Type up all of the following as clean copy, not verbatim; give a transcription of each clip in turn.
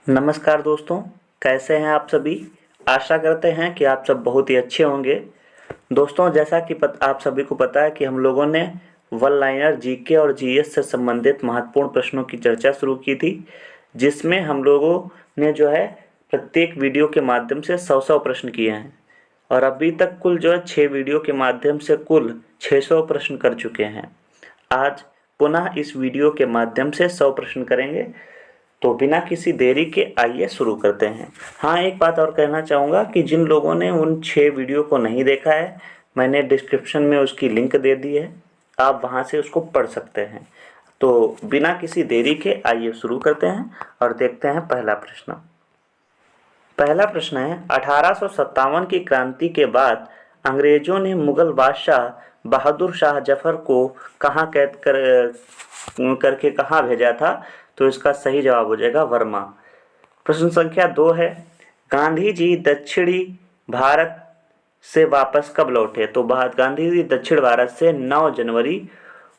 नमस्कार दोस्तों, कैसे हैं आप सभी। आशा करते हैं कि आप सब बहुत ही अच्छे होंगे। दोस्तों, जैसा कि आप सभी को पता है कि हम लोगों ने वन लाइनर जीके और जीएस से संबंधित महत्वपूर्ण प्रश्नों की चर्चा शुरू की थी, जिसमें हम लोगों ने जो है प्रत्येक वीडियो के माध्यम से 100 प्रश्न किए हैं और अभी तक कुल जो है 6 वीडियो के माध्यम से कुल 600 प्रश्न कर चुके हैं। आज पुनः इस वीडियो के माध्यम से 100 प्रश्न करेंगे। तो बिना किसी देरी के आइए शुरू करते हैं। हाँ, एक बात और कहना चाहूँगा कि जिन लोगों ने उन 6 वीडियो को नहीं देखा है, मैंने डिस्क्रिप्शन में उसकी लिंक दे दी है, आप वहाँ से उसको पढ़ सकते हैं। तो बिना किसी देरी के आइए शुरू करते हैं और देखते हैं पहला प्रश्न। पहला प्रश्न है, 1857 की क्रांति के बाद अंग्रेजों ने मुगल बादशाह बहादुर शाह जफर को कहाँ कैद करके कहाँ भेजा था। तो इसका सही जवाब हो जाएगा वर्मा। प्रश्न संख्या 2 है, गांधी जी दक्षिणी भारत से वापस कब लौटे। तो गांधी जी दक्षिण भारत से 9 जनवरी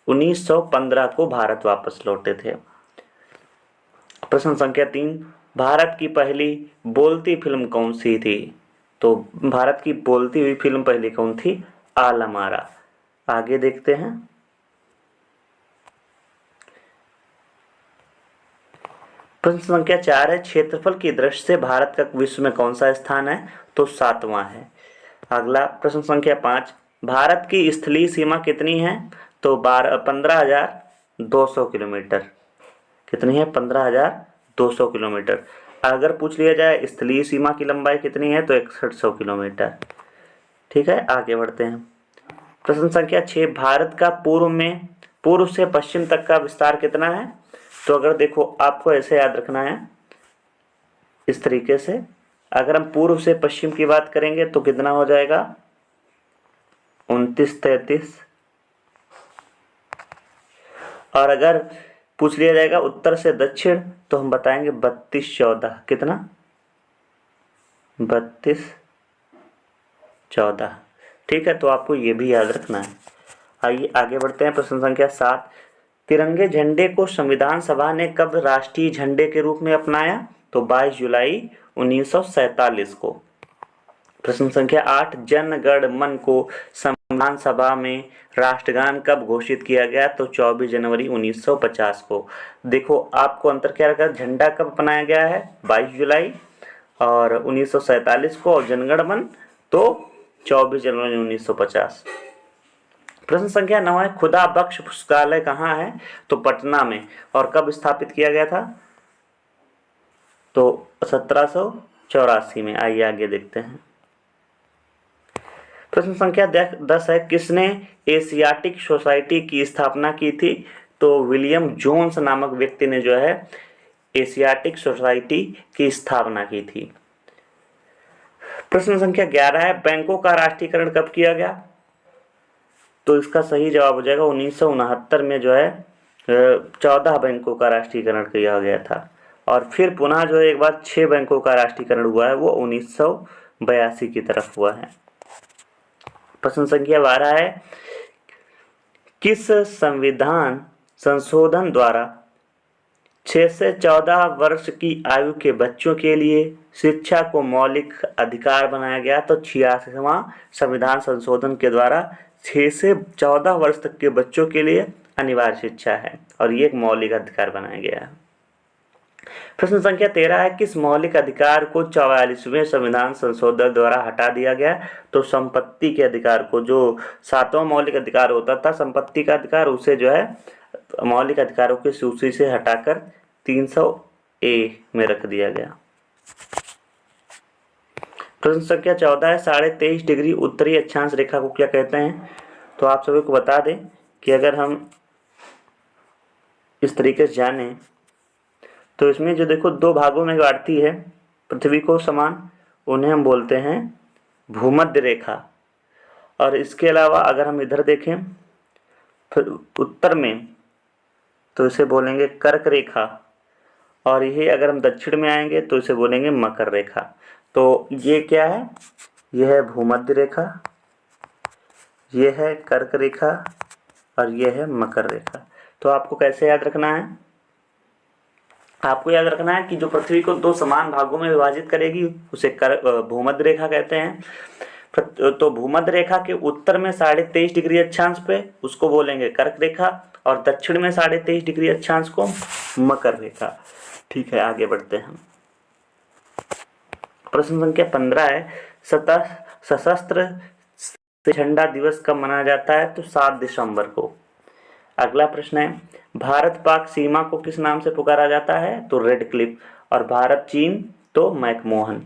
1915 को भारत वापस लौटे थे। प्रश्न संख्या 3, भारत की पहली बोलती फिल्म कौन सी थी। तो भारत की बोलती हुई फिल्म पहली कौन थी, आलम आरा। आगे देखते हैं। प्रश्न संख्या 4 है, क्षेत्रफल की दृष्टि से भारत का विश्व में कौन सा स्थान है। तो 7वां है। अगला प्रश्न संख्या 5, भारत की स्थलीय सीमा कितनी है। तो 15,200 किलोमीटर। कितनी है, 15,200 किलोमीटर। अगर पूछ लिया जाए स्थलीय सीमा की लंबाई कितनी है, तो 6100 किलोमीटर। ठीक है, आगे बढ़ते हैं। प्रश्न संख्या 6, भारत का पूर्व से पश्चिम तक का विस्तार कितना है। तो अगर देखो, आपको ऐसे याद रखना है इस तरीके से, अगर हम पूर्व से पश्चिम की बात करेंगे तो कितना हो जाएगा, 29-33। और अगर पूछ लिया जाएगा उत्तर से दक्षिण तो हम बताएंगे 32-14। कितना, 32-14। ठीक है, तो आपको ये भी याद रखना है। आइए आगे बढ़ते हैं। प्रश्न संख्या 7, तिरंगे झंडे को संविधान सभा ने कब राष्ट्रीय झंडे के रूप में अपनाया। तो 22 जुलाई 1947 को। प्रश्न संख्या 8, जन गण मन को संविधान सभा में राष्ट्रगान कब घोषित किया गया। तो 24 जनवरी 1950 को। देखो, आपको अंतर क्या रखा, झंडा कब अपनाया गया है, 22 जुलाई और 1947 को, और जनगण मन तो 24 जनवरी 1950। प्रश्न संख्या 9 है, खुदा बख्श पुस्तकालय कहाँ है। तो पटना में। और कब स्थापित किया गया था। तो 1784 में। आइए आगे देखते हैं। प्रश्न संख्या 10 है, किसने एशियाटिक सोसाइटी की स्थापना की थी। तो विलियम जोन्स नामक व्यक्ति ने जो है एशियाटिक सोसाइटी की स्थापना की थी। प्रश्न संख्या 11 है, बैंकों का राष्ट्रीयकरण कब किया गया। तो इसका सही जवाब हो जाएगा 1969 में जो है 14 बैंकों का राष्ट्रीयकरण किया गया था। और फिर पुनः जो है एक बार 6 बैंकों का राष्ट्रीयकरण हुआ है, वो 1982 की तरफ हुआ है। प्रश्न संख्या 12 है, किस संविधान संशोधन द्वारा 6 से 14 वर्ष की आयु के बच्चों के लिए शिक्षा को मौलिक अधिकार बनाया गया। तो 86वां संविधान संशोधन के द्वारा 6 से 14 वर्ष तक के बच्चों के लिए अनिवार्य शिक्षा है और ये एक मौलिक अधिकार बनाया गया है। प्रश्न संख्या 13 है, किस मौलिक अधिकार को 44वें संविधान संशोधन द्वारा हटा दिया गया। तो संपत्ति के अधिकार को, जो 7वां मौलिक अधिकार होता था संपत्ति का अधिकार, उसे जो है मौलिक अधिकारों की सूची से हटाकर 300A में रख दिया गया। प्रश्न संख्या 14 है, 23.5 डिग्री उत्तरी अक्षांश रेखा को क्या कहते हैं। तो आप सभी को बता दें कि अगर हम इस तरीके से जाने तो इसमें जो देखो 2 भागों में बांटती है पृथ्वी को समान, उन्हें हम बोलते हैं भूमध्य रेखा। और इसके अलावा अगर हम इधर देखें फिर उत्तर में तो इसे बोलेंगे कर्क रेखा, और यही अगर हम दक्षिण में आएंगे तो इसे बोलेंगे मकर रेखा। तो ये क्या है, यह है भूमध्य रेखा, यह है कर्क रेखा और यह है मकर रेखा। तो आपको कैसे याद रखना है, आपको याद रखना है कि जो पृथ्वी को दो समान भागों में विभाजित करेगी उसे भूमध्य रेखा कहते हैं। तो भूमध्य रेखा के उत्तर में 23.5 डिग्री अक्षांश पे उसको बोलेंगे कर्क रेखा, और दक्षिण में 23.5 डिग्री अक्षांश को मकर रेखा। ठीक है, आगे बढ़ते हैं। प्रश्न संख्या 15 है, सशस्त्र झंडा दिवस कब मनाया जाता है? तो 7 दिसंबर को। अगला प्रश्न है, भारत पाक सीमा को किस नाम से पुकारा जाता है? तो रेड क्लिफ। और भारत चीन तो मैकमोहन।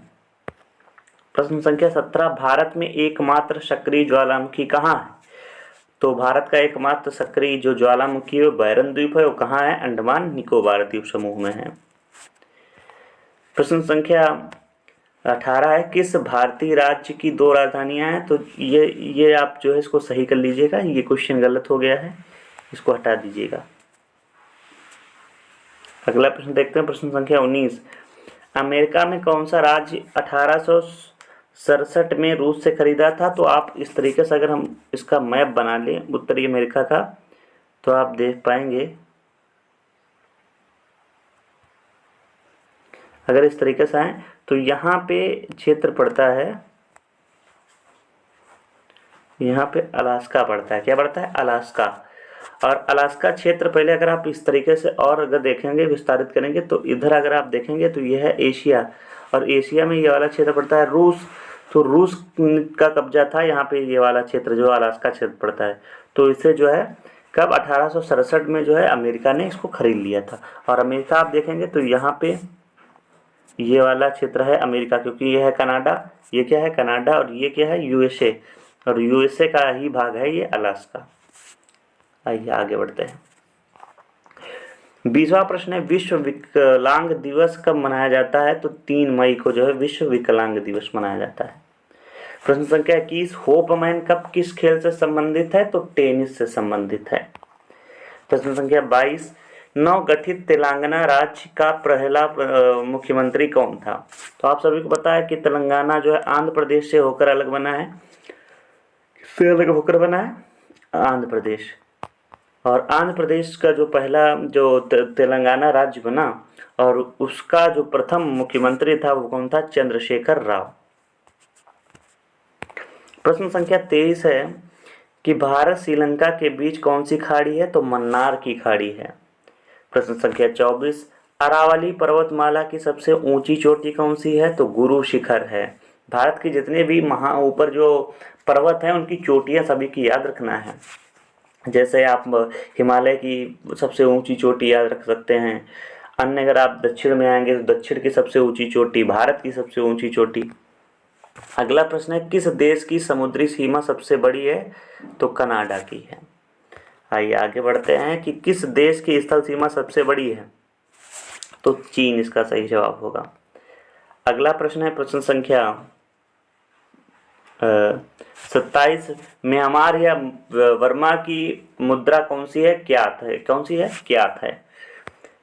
प्रश्न संख्या 17, भारत में एकमात्र सक्रिय ज्वालामुखी कहाँ है? तो भारत का एकमात्र सक्रिय जो ज्वालामुखी है बैरन द्वीप है, वो कहाँ है? अंडमान निकोबार द्वीप समूह में है। प्रश्न संख्या 18 है, किस भारतीय राज्य की 2 राजधानियां हैं? तो ये आप जो है इसको सही कर लीजिएगा, ये क्वेश्चन गलत हो गया है, इसको हटा दीजिएगा। अगला प्रश्न देखते हैं, प्रश्न संख्या 19, अमेरिका में कौन सा राज्य 1867 में रूस से खरीदा था? तो आप इस तरीके से अगर हम इसका मैप बना लें उत्तरी अमेरिका का, तो आप देख पाएंगे, अगर इस तरीके से आए तो यहाँ पे क्षेत्र पड़ता है, यहाँ पे अलास्का पड़ता है। क्या पड़ता है? अलास्का। और अलास्का क्षेत्र पहले अगर आप इस तरीके से और अगर देखेंगे, विस्तारित करेंगे, तो इधर अगर आप देखेंगे तो यह है एशिया, और एशिया में ये वाला क्षेत्र पड़ता है रूस। तो रूस का कब्जा था यहाँ पे, ये वाला क्षेत्र जो अलास्का क्षेत्र पड़ता है। तो इसे जो है कब 1867 में जो है अमेरिका ने इसको खरीद लिया था। और अमेरिका आप देखेंगे तो यहाँ पे ये वाला क्षेत्र है अमेरिका, क्योंकि ये है कनाडा, ये क्या है? कनाडा, और ये क्या है? यूएसए, और यूएसए का ही भाग है ये अलास्का। आइए आगे बढ़ते हैं। 20वां प्रश्न है, विश्व विकलांग दिवस कब मनाया जाता है? तो 3 मई को जो है विश्व विकलांग दिवस मनाया जाता है। प्रश्न संख्या 21, होपमैन कप किस खेल से संबंधित है? तो टेनिस से संबंधित है। प्रश्न संख्या 22, नवगठित तेलंगाना राज्य का पहला मुख्यमंत्री कौन था? तो आप सभी को पता है कि तेलंगाना जो है आंध्र प्रदेश से होकर अलग बना है। किससे अलग होकर बना है? आंध्र प्रदेश। और आंध्र प्रदेश का जो पहला जो तेलंगाना राज्य बना, और उसका जो प्रथम मुख्यमंत्री था वो कौन था? चंद्रशेखर राव। प्रश्न संख्या 23 है कि भारत श्रीलंका के बीच कौन सी खाड़ी है? तो मन्नार की खाड़ी है। प्रश्न संख्या 24, अरावली पर्वतमाला की सबसे ऊंची चोटी कौन सी है? तो गुरु शिखर है। भारत के जितने भी ऊपर जो पर्वत हैं उनकी चोटियां सभी की याद रखना है। जैसे आप हिमालय की सबसे ऊंची चोटी याद रख सकते हैं। अन्य अगर आप दक्षिण में आएंगे तो दक्षिण की सबसे ऊंची चोटी, भारत की सबसे ऊंची चोटी। अगला प्रश्न है, किस देश की समुद्री सीमा सबसे बड़ी है? तो कनाडा की है। आइए आगे बढ़ते हैं कि किस देश की स्थल सीमा सबसे बड़ी है? तो चीन इसका सही जवाब होगा। अगला प्रश्न है प्रश्न संख्या 27, म्यांमार या वर्मा की मुद्रा कौन सी है? ज्ञात है। कौन सी है? ज्ञात है।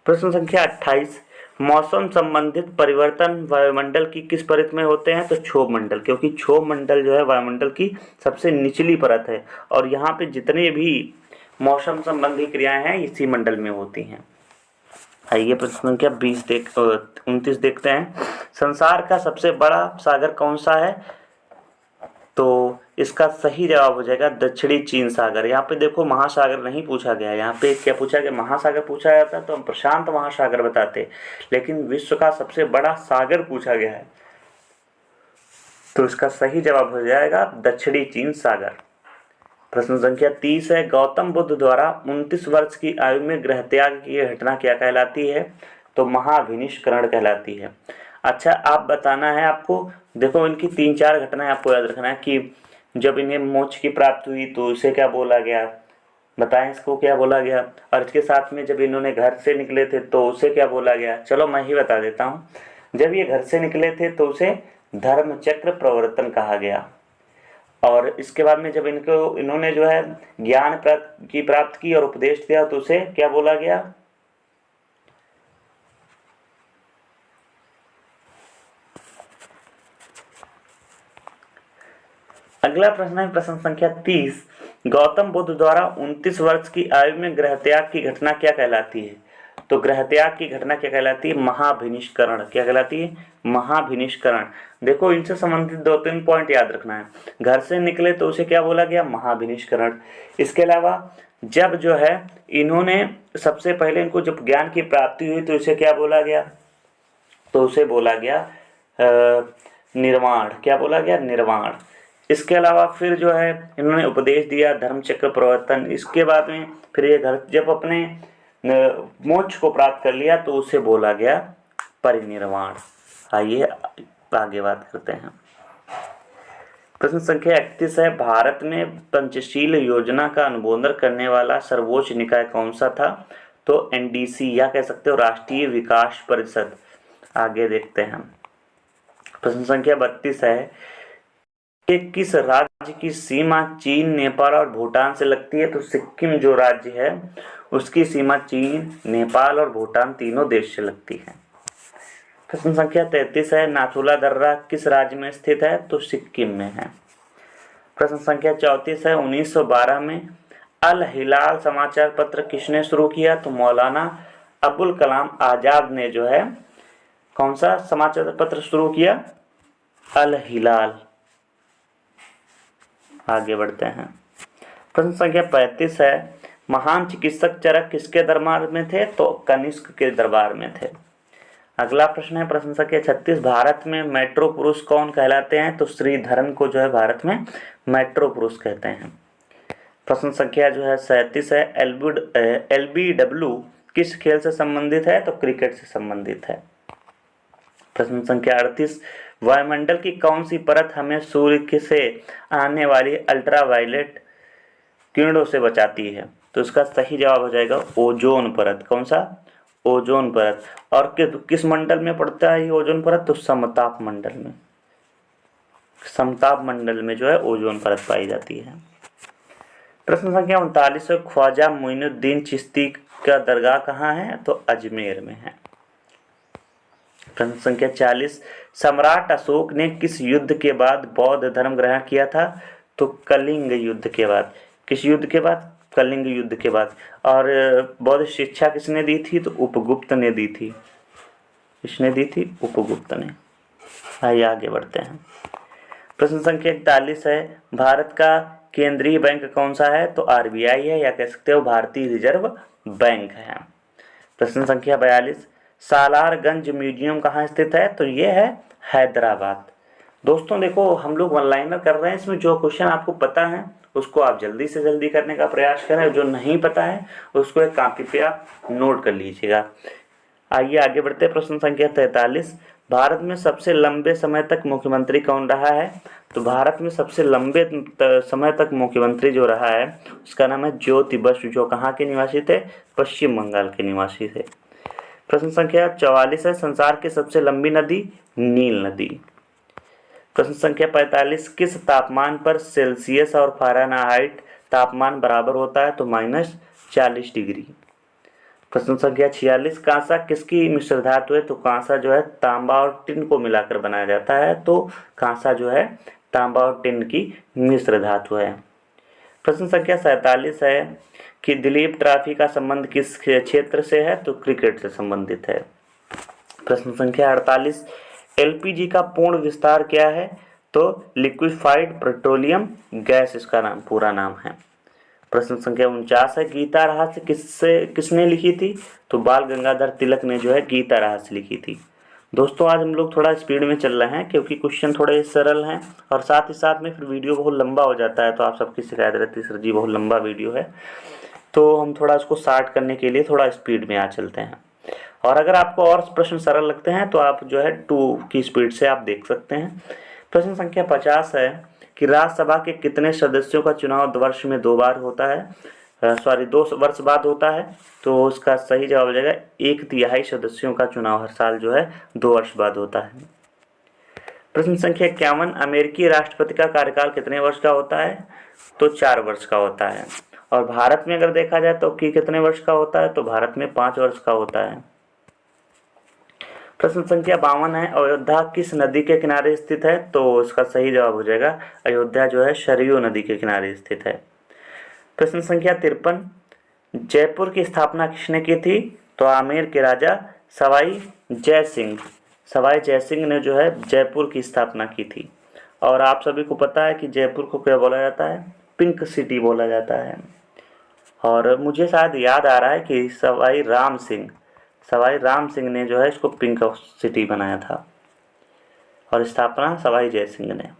प्रश्न संख्या 28, मौसम संबंधित परिवर्तन वायुमंडल की किस परत में होते हैं? तो क्षोभ मंडल, क्योंकि क्षोभ मंडल जो है वायुमंडल की सबसे निचली परत है, और यहाँ पे जितने भी मौसम संबंधी क्रियाएं हैं इसी मंडल में होती हैं। आइए प्रश्न संख्या 29 देखते हैं, संसार का सबसे बड़ा सागर कौन सा है? तो इसका सही जवाब हो जाएगा दक्षिणी चीन सागर। यहाँ पे देखो महासागर नहीं पूछा गया, यहाँ पे क्या पूछा गया? महासागर पूछा जाता तो हम प्रशांत महासागर बताते, लेकिन विश्व का सबसे बड़ा सागर पूछा गया है, तो इसका सही जवाब हो जाएगा दक्षिणी चीन सागर। प्रश्न संख्या 30 है, गौतम बुद्ध द्वारा 29 वर्ष की आयु में गृह त्याग की घटना क्या कहलाती है? तो महाविनिष्करण कहलाती है। अच्छा, आप बताना है आपको, देखो इनकी 3-4 घटनाएं आपको याद रखना है कि जब इन्हें मोक्ष की प्राप्ति हुई तो इसे क्या बोला गया, बताएं इसको क्या बोला गया। और इसके साथ में जब इन्होंने घर से निकले थे तो उसे क्या बोला गया? चलो मैं ही बता देता हूँ। जब ये घर से निकले थे तो उसे धर्म चक्र प्रवर्तन कहा गया, और इसके बाद में जब इन्होंने जो है ज्ञान की प्राप्त की और उपदेश दिया तो उसे क्या बोला गया? अगला प्रश्न है प्रश्न संख्या 30, गौतम बुद्ध द्वारा 29 वर्ष की आयु में गृह त्याग की घटना क्या कहलाती है? तो ग्रह त्याग की घटना क्या कहलाती है? महाभिनिष्करण। क्या कहलाती है? महाभिनिष्करण। देखो इनसे संबंधित 2-3 पॉइंट याद रखना है। घर से निकले तो उसे क्या बोला गया? महाभिनिष्करण। इसके अलावा जब जो है इन्होंने सबसे पहले इनको जब ज्ञान की प्राप्ति हुई तो उसे क्या बोला गया? तो उसे बोला गया निर्वाण। क्या बोला गया? निर्वाण। इसके अलावा फिर जो है इन्होंने उपदेश दिया धर्म चक्र प्रवर्तन। इसके बाद में फिर ये घर जब अपने मोक्ष को प्राप्त कर लिया तो उसे बोला गया परिनिर्वाण। आइए आगे बात करते हैं। प्रश्न संख्या 31 है, भारत में पंचशील योजना का अनुमोदन करने वाला सर्वोच्च निकाय कौन सा था? तो एनडीसी या कह सकते हो राष्ट्रीय विकास परिषद। आगे देखते हैं। प्रश्न संख्या 32 है कि किस राज्य की सीमा चीन, नेपाल और भूटान से लगती है? तो सिक्किम जो राज्य है उसकी सीमा चीन, नेपाल और भूटान तीनों देश से लगती है। प्रश्न संख्या 33 है, नाथुला दर्रा किस राज्य में स्थित है? तो सिक्किम में है। प्रश्न संख्या 34 है, 1912 में अल हिलाल समाचार पत्र किसने शुरू किया? तो मौलाना अबुल कलाम आजाद ने जो है कौन सा समाचार पत्र शुरू किया? अल हिलाल। आगे बढ़ते हैं। प्रश्न संख्या 35 है, महान चिकित्सक चरक किसके दरबार में थे? तो कनिष्क के दरबार में थे। अगला प्रश्न है प्रश्न संख्या 36, भारत में मेट्रो पुरुष कौन कहलाते हैं? तो श्रीधरन को जो है भारत में मेट्रो पुरुष कहते हैं। प्रश्न संख्या जो है 37 है, एलबीडब्ल्यू किस खेल से संबंधित है? तो क्रिकेट से संबंधित है। प्रश्न संख्या 38, वायुमंडल की कौन सी परत हमें सूर्य से आने वाली अल्ट्रावायलेट किरणों से बचाती है? तो इसका सही जवाब हो जाएगा ओजोन परत। कौन सा? ओजोन परत। और किस मंडल में पड़ता है ये ओजोन परत? तो समताप मंडल में। समताप मंडल में जो है ओजोन परत पाई जाती है। प्रश्न संख्या 39 है, ख्वाजा मोइनुद्दीन चिश्ती का दरगाह कहाँ है? तो अजमेर में है। प्रश्न संख्या 40, सम्राट अशोक ने किस युद्ध के बाद बौद्ध धर्म ग्रहण किया था? तो कलिंग युद्ध के बाद। किस युद्ध के बाद? कलिंग युद्ध के बाद। और बौद्ध शिक्षा किसने दी थी? तो उपगुप्त ने दी थी। किसने दी थी? उपगुप्त ने। आइए आगे बढ़ते हैं। प्रश्न संख्या 41 है, भारत का केंद्रीय बैंक कौन सा है? तो आरबीआई है, या कह सकते हो भारतीय रिजर्व बैंक है। प्रश्न संख्या 42, सालारगंज म्यूजियम कहाँ स्थित है? तो ये है हैदराबाद। दोस्तों देखो हम लोग ऑनलाइनर कर रहे हैं, इसमें जो क्वेश्चन आपको पता है उसको आप जल्दी से जल्दी करने का प्रयास करें, जो नहीं पता है उसको एक कॉपी पे आप नोट कर लीजिएगा। आइए आगे बढ़ते हैं। प्रश्न संख्या 43, भारत में सबसे लंबे समय तक मुख्यमंत्री कौन रहा है? तो भारत में सबसे लंबे समय तक मुख्यमंत्री जो रहा है उसका नाम है ज्योति बसु, जो कहाँ के निवासी थे? पश्चिम बंगाल के निवासी थे। प्रश्न संख्या 44 है, संसार की सबसे लंबी नदी? नील नदी। प्रश्न संख्या 45, किस तापमान पर सेल्सियस और फ़ारेनहाइट तापमान बराबर होता है? तो -40 डिग्री। प्रश्न संख्या 46, कांसा किसकी मिश्र धातु है? तो कांसा जो है तांबा और टिन को मिलाकर बनाया जाता है, तो कांसा जो है तांबा और टिन की मिश्र धातु है। प्रश्न संख्या 47 है कि दिलीप ट्रॉफी का संबंध किस क्षेत्र से है? तो क्रिकेट से संबंधित है। प्रश्न संख्या 48, एलपीजी का पूर्ण विस्तार क्या है? तो लिक्विफाइड पेट्रोलियम गैस इसका नाम पूरा नाम है। प्रश्न संख्या 49 है, गीता रहस्य किसने लिखी थी? तो बाल गंगाधर तिलक ने जो है गीता रहस्य लिखी थी। दोस्तों आज हम लोग थोड़ा स्पीड में चल रहे हैं क्योंकि क्वेश्चन थोड़े सरल हैं और साथ ही साथ में फिर वीडियो बहुत लंबा हो जाता है, तो आप सबकी शिकायत रहती है सर जी बहुत लंबा वीडियो है, तो हम थोड़ा इसको शार्ट करने के लिए थोड़ा स्पीड में आ चलते हैं। और अगर आपको और प्रश्न सरल लगते हैं तो आप जो है 2 की स्पीड से आप देख सकते हैं। प्रश्न संख्या 50 है कि राज्यसभा के कितने सदस्यों का चुनाव वर्ष में 2 बार होता है? 2 वर्ष बाद होता है, तो उसका सही जवाब हो जाएगा 1/3 सदस्यों का चुनाव हर साल जो है 2 वर्ष बाद होता है। प्रश्न संख्या 51, अमेरिकी राष्ट्रपति का कार्यकाल कितने वर्ष का होता है? तो 4 वर्ष का होता है। और भारत में अगर देखा जाए तो कितने वर्ष का होता है? तो भारत में 5 वर्ष का होता है। प्रश्न संख्या 52 है, अयोध्या किस नदी के किनारे स्थित है? तो इसका सही जवाब हो जाएगा अयोध्या जो है सरयू नदी के किनारे स्थित है। प्रश्न संख्या 53, जयपुर की स्थापना किसने की थी? तो आमेर के राजा सवाई जय सिंह ने जो है जयपुर की स्थापना की थी। और आप सभी को पता है कि जयपुर को क्या बोला जाता है, पिंक सिटी बोला जाता है। और मुझे शायद याद आ रहा है कि सवाई राम सिंह ने जो है इसको पिंक सिटी बनाया था और स्थापना सवाई जय सिंह ने।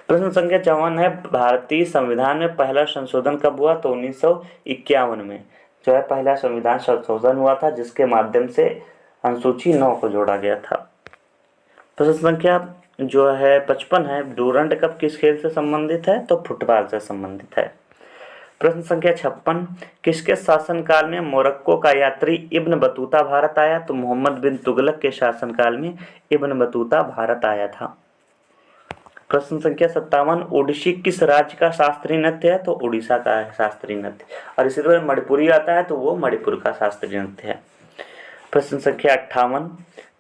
प्रश्न संख्या 54 है, भारतीय संविधान में पहला संशोधन कब हुआ? तो 1951 में जो है पहला संविधान संशोधन हुआ था, जिसके माध्यम से अनुसूची 9 को जोड़ा गया था। प्रश्न संख्या जो है 55 है, डूरंड कप किस खेल से संबंधित है? तो फुटबॉल से संबंधित है। प्रश्न संख्या 56, किसके शासनकाल में मोरक्को का यात्री इब्न बतूता भारत आया? तो मोहम्मद बिन तुगलक के शासनकाल में इब्न बतूता भारत आया था। प्रश्न संख्या 57, ओडिसी किस राज्य का शास्त्रीय नृत्य है? तो उड़ीसा का शास्त्रीय नृत्य। और इसी तरह मणिपुरी आता है तो वो मणिपुर का शास्त्रीय नृत्य है। प्रश्न संख्या 58,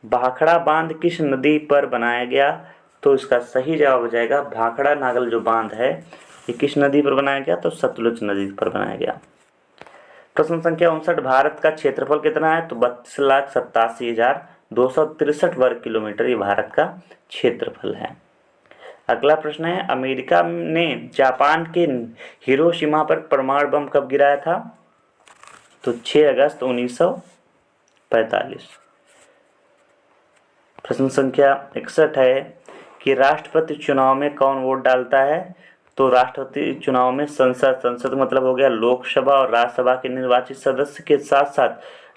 भाखड़ा बांध किस नदी पर बनाया गया? तो इसका सही जवाब हो जाएगा भाखड़ा नागल जो बांध है ये किस नदी पर बनाया गया? तो सतलुज नदी पर बनाया गया। प्रश्न संख्या 59, भारत का क्षेत्रफल कितना है? तो 32,87,263 वर्ग किलोमीटर ये भारत का क्षेत्रफल है। अगला प्रश्न है, अमेरिका ने जापान के हिरोशिमा पर परमाणु बम कब गिराया था? तो 6 अगस्त 1945। प्रश्न संख्या 61 है कि राष्ट्रपति चुनाव में कौन वोट डालता है? तो राष्ट्रपति चुनाव में संसद मतलब हो गया लोकसभा और राज्यसभा के निर्वाचित सदस्य के साथ साथ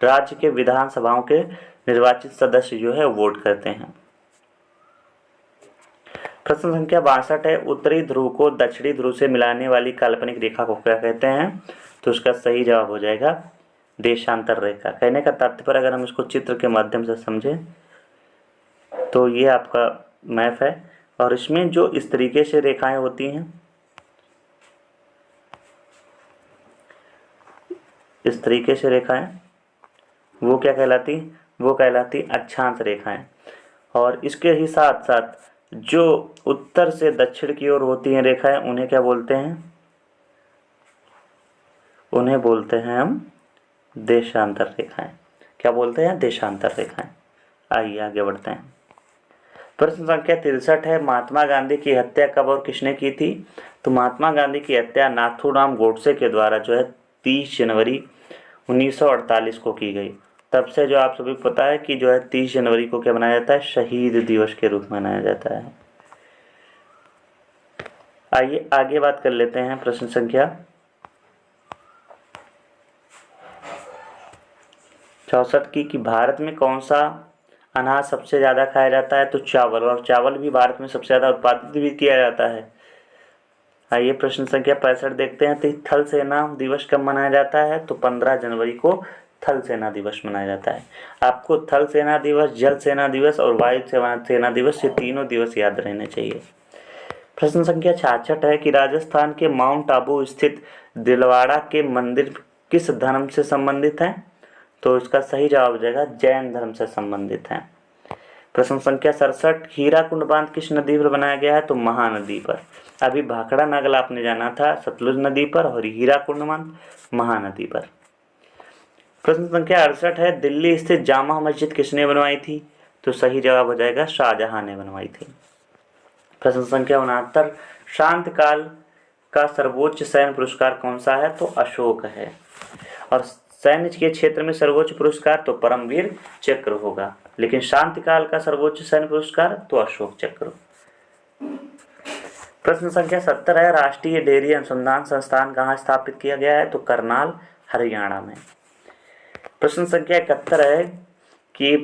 राज्य के विधानसभाओं के निर्वाचित सदस्य जो है वोट करते हैं। प्रश्न संख्या 62 है, उत्तरी ध्रुव को दक्षिणी ध्रुव से मिलाने वाली काल्पनिक रेखा को क्या कहते हैं? तो उसका सही जवाब हो जाएगा देशांतर रेखा। कहने का तात्पर्य अगर हम इसको चित्र के माध्यम से समझें तो ये आपका मैप है और इसमें जो इस तरीके से रेखाएं होती हैं, इस तरीके से रेखाएं वो क्या कहलाती? वो कहलाती अक्षांश रेखाएं। और इसके ही साथ साथ जो उत्तर से दक्षिण की ओर होती हैं रेखाएं उन्हें क्या बोलते हैं? उन्हें बोलते हैं हम देशांतर रेखाएं। क्या बोलते हैं? देशांतर रेखाएं। आइए आगे बढ़ते हैं। प्रश्न संख्या 63 है, महात्मा गांधी की हत्या कब और किसने की थी? तो महात्मा गांधी की हत्या नाथूराम गोडसे के द्वारा जो है 30 जनवरी 1948 को की गई। तब से जो आप सभी को पता है कि जो है 30 जनवरी को क्या मनाया जाता है? शहीद दिवस के रूप में मनाया जाता है। आइए आगे बात कर लेते हैं। प्रश्न संख्या 64 की कि भारत में कौन सा अनाज सबसे ज़्यादा खाया जाता है? तो चावल। और चावल भी भारत में सबसे ज़्यादा उत्पादित भी किया जाता है। आइए प्रश्न संख्या 65 देखते हैं। तो थल सेना दिवस कब मनाया जाता है? तो 15 जनवरी को थल सेना दिवस मनाया जाता है। आपको थल सेना दिवस, जल सेना दिवस और वायु सेना दिवस ये तीनों दिवस याद रहने चाहिए। प्रश्न संख्या 66 है कि राजस्थान के माउंट आबू स्थित दिलवाड़ा के मंदिर किस धर्म से संबंधित है? तो इसका सही जवाब हो जाएगा जैन धर्म से संबंधित है। प्रश्न संख्या 67, हीराकुंड बांध किस नदी पर बनाया गया है? तो महानदी पर। अभी भाखड़ा नागल आपने जाना था सतलुज नदी पर और हीराकुंड बांध महानदी पर। प्रश्न संख्या 68 है, दिल्ली स्थित जामा मस्जिद किसने बनवाई थी? तो सही जवाब हो जाएगा शाहजहां ने बनवाई थी। प्रश्न संख्या 69, शांत काल का सर्वोच्च सैन्य पुरस्कार कौन सा है? तो अशोक है। और सैन्य के क्षेत्र में सर्वोच्च पुरस्कार तो परमवीर चक्र होगा, लेकिन शांति काल का सर्वोच्च सैन्य पुरस्कार तो अशोक चक्र। प्रश्न संख्या 70 है, राष्ट्रीय डेयरी अनुसंधान संस्थान कहाँ स्थापित किया गया है? तो करनाल हरियाणा में। प्रश्न संख्या 71 है कि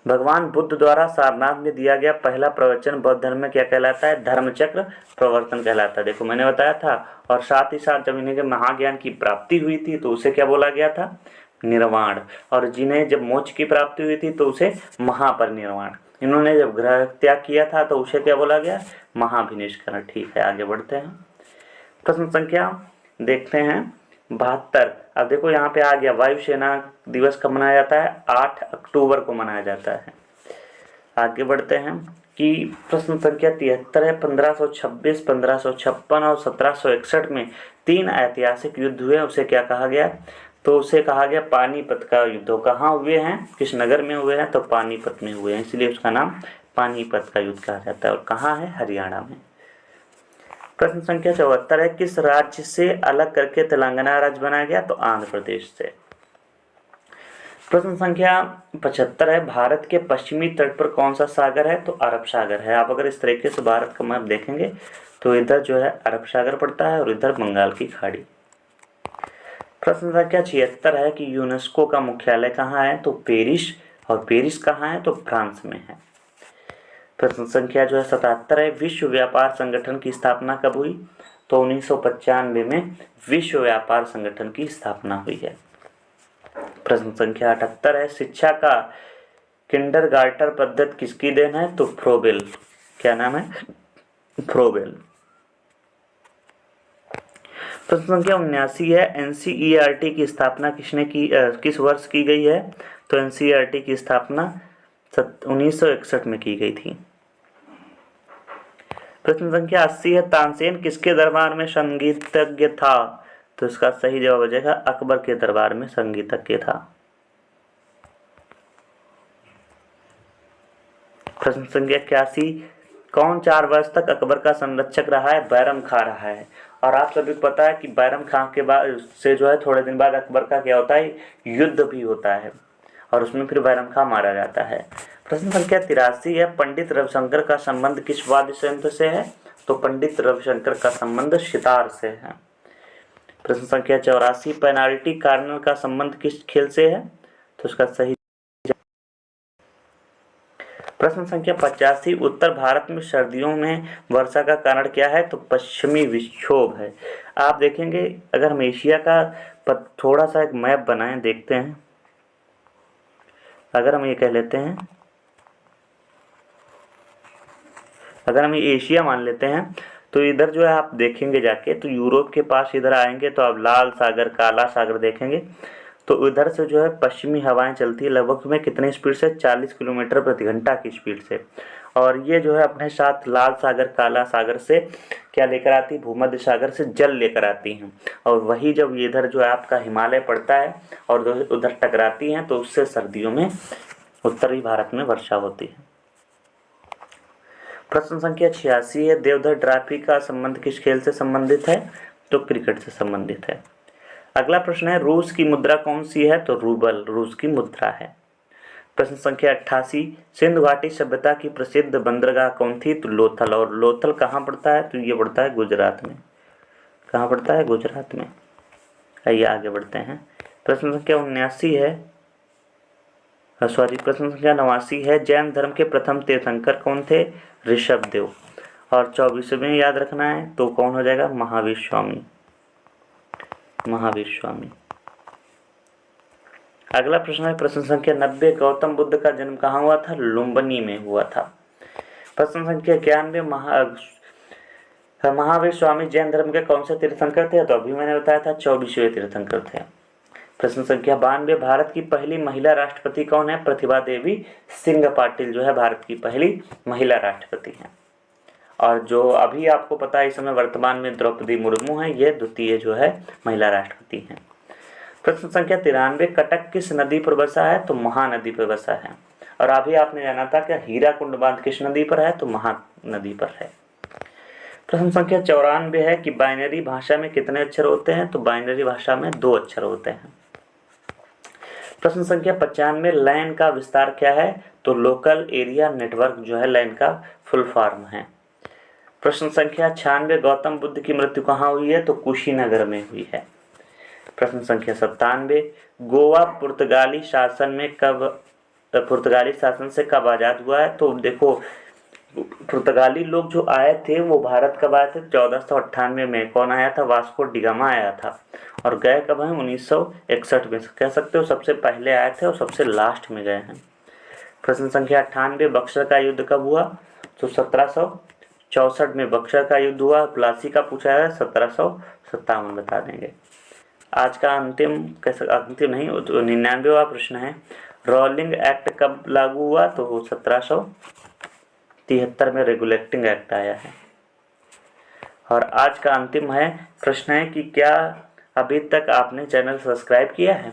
भगवान बुद्ध द्वारा सारनाथ में दिया गया पहला प्रवचन बौद्ध धर्म में क्या कहलाता है? धर्मचक्र प्रवर्तन कहलाता है। देखो मैंने बताया था। और साथ ही साथ जब इन्हें महाज्ञान की प्राप्ति हुई थी तो उसे क्या बोला गया था? निर्वाण। और जिन्हें जब मोक्ष की प्राप्ति हुई थी तो उसे महापरिनिर्वाण। इन्होंने जब ग्रह त्याग किया था तो उसे क्या बोला गया? महाभिनिष्करण। ठीक है आगे बढ़ते हैं। प्रश्न संख्या देखते हैं 72। अब देखो यहाँ पे आ गया वायुसेना दिवस कब मनाया जाता है? 8 अक्टूबर को मनाया जाता है। आगे बढ़ते हैं। कि प्रश्न संख्या 73 है, 1526, 1556 और 1761 में 3 ऐतिहासिक युद्ध हुए, उसे क्या कहा गया? तो उसे कहा गया पानीपत का युद्ध। कहाँ हुए हैं, किस नगर में हुए हैं? तो पानीपत में हुए हैं, इसलिए उसका नाम पानीपत का युद्ध कहा जाता है। और कहाँ है? हरियाणा में। प्रश्न संख्या 74 है, किस राज्य से अलग करके तेलंगाना राज्य बनाया गया? तो आंध्र प्रदेश से। प्रश्न संख्या 75 है, भारत के पश्चिमी तट पर कौन सा सागर है? तो अरब सागर है। आप अगर इस तरीके से भारत का मैप देखेंगे तो इधर जो है अरब सागर पड़ता है और इधर बंगाल की खाड़ी। प्रश्न संख्या 76 है कि यूनेस्को का मुख्यालय कहाँ है? तो पेरिस। और पेरिस कहाँ है? तो फ्रांस में है। प्रश्न संख्या जो है 77 है, विश्व व्यापार संगठन की स्थापना कब हुई? तो 1995 में विश्व व्यापार संगठन की स्थापना हुई है। प्रश्न संख्या 78 है, शिक्षा का किंडरगार्टन पद्धति किसकी देन है? तो फ्रोबेल। क्या नाम है? फ्रोबेल। प्रश्न संख्या 79 है, एनसीईआरटी की स्थापना किसने की किस वर्ष की गई है? तो एनसीईआरटी की स्थापना 1961 में की गई थी। प्रश्न संख्या 80 है, तानसेन किसके दरबार में संगीतज्ञ था? तो इसका सही जवाब हो जाएगा अकबर के दरबार में संगीतज्ञ था। प्रश्न संख्या 81, कौन 4 वर्ष तक अकबर का संरक्षक रहा है? बैरम खां रहा है। और आप सभी को पता है कि बैरम खां के बाद से जो है थोड़े दिन बाद अकबर का क्या होता है? युद्ध भी होता है और उसमें फिर बैरम खां मारा जाता है। प्रश्न संख्या 83 है, पंडित रविशंकर का संबंध किस वाद्य यंत्र से है? तो पंडित रविशंकर का संबंध सितार से है। प्रश्न संख्या 84, पेनाल्टी कार्नर का संबंध किस खेल से है? तो इसका सही। प्रश्न संख्या 85, उत्तर भारत में सर्दियों में वर्षा का कारण क्या है? तो पश्चिमी विक्षोभ है। आप देखेंगे अगर हम एशिया का थोड़ा सा एक मैप बनाएं, देखते हैं। अगर हम ये कह लेते हैं, अगर हम ये एशिया मान लेते हैं तो इधर जो है आप देखेंगे जाके तो यूरोप के पास इधर आएंगे तो आप लाल सागर, काला सागर देखेंगे। तो उधर से जो है पश्चिमी हवाएं चलती है लगभग में कितनी स्पीड से? 40 किलोमीटर प्रति घंटा की स्पीड से। और ये जो है अपने साथ लाल सागर, काला सागर से क्या लेकर आती? भूमध्य सागर से जल लेकर आती हैं। और वही जब इधर जो है आपका हिमालय पड़ता है और उधर टकराती हैं तो उससे सर्दियों में उत्तरी भारत में वर्षा होती है। प्रश्न संख्या 86 है, देवधर ट्रॉफी का संबंध किस खेल से संबंधित है? तो क्रिकेट से संबंधित है। अगला प्रश्न है, रूस की मुद्रा कौन सी है? तो रूबल रूस की मुद्रा है। प्रश्न संख्या 88, सिंधु घाटी सभ्यता की प्रसिद्ध बंदरगाह कौन थी? तो लोथल। और लोथल कहाँ पड़ता है? तो ये पड़ता है गुजरात में। कहाँ पड़ता है? गुजरात में। आइए आगे बढ़ते हैं। प्रश्न संख्या 79 है, प्रश्न संख्या 89 है, जैन धर्म के प्रथम तीर्थंकर कौन थे? ऋषभदेव। और 24वें याद रखना है तो कौन हो जाएगा? महावीर स्वामी। महावीर स्वामी। अगला प्रश्न है प्रश्न संख्या 90, गौतम बुद्ध का जन्म कहाँ हुआ था? लुम्बिनी में हुआ था। प्रश्न संख्या 91, महावीर स्वामी जैन धर्म के कौन से तीर्थंकर थे? तो अभी मैंने बताया था 24वें तीर्थंकर थे। प्रश्न संख्या 92, भारत की पहली महिला राष्ट्रपति कौन है? प्रतिभा देवी सिंह पाटिल जो है भारत की पहली महिला राष्ट्रपति हैं। और जो अभी आपको पता है इस समय वर्तमान में द्रौपदी मुर्मू है, ये द्वितीय जो है महिला राष्ट्रपति हैं। प्रश्न संख्या 93, कटक किस नदी पर बसा है? तो महानदी पर बसा है। और अभी आपने जाना था कि हीराकुंड बांध किस नदी पर है? तो महानदी पर है। प्रश्न संख्या 94 है कि बाइनरी भाषा में कितने अक्षर होते हैं? तो बाइनरी भाषा में 2 अक्षर होते हैं। प्रश्न संख्या 95, लैन का विस्तार क्या है? तो लोकल एरिया नेटवर्क जो है लैन का फुल फॉर्म है। प्रश्न संख्या 96, गौतम बुद्ध की मृत्यु कहाँ हुई है? तो कुशीनगर में हुई है। प्रश्न संख्या 97, गोवा पुर्तगाली शासन से कब आजाद हुआ है? तो देखो पुर्तगाली लोग जो आए थे वो भारत कब आए थे? 1498 में। कौन आया था? वास्को डिगामा आया था। और गए कब हैं? 1961 में। कह सकते हो सबसे पहले आए थे और सबसे लास्ट में गए हैं। प्रश्न संख्या 98, बक्सर का युद्ध कब हुआ? तो 1764 में बक्सर का युद्ध हुआ। प्लासी का पूछा है 1757 बता देंगे। आज का अंतिम नहीं, तो 99वां प्रश्न है, रोलिंग एक्ट कब लागू हुआ? तो 1700 1973 में रेगुलेटिंग एक्ट आया है। और आज का अंतिम प्रश्न है कि क्या अभी तक आपने चैनल सब्सक्राइब किया है?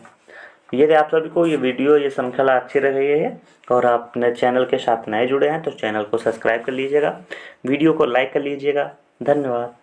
यदि आप सभी को ये वीडियो, ये श्रृंखला अच्छी लग रही है और आप अपने चैनल के साथ नए जुड़े हैं तो चैनल को सब्सक्राइब कर लीजिएगा, वीडियो को लाइक कर लीजिएगा। धन्यवाद।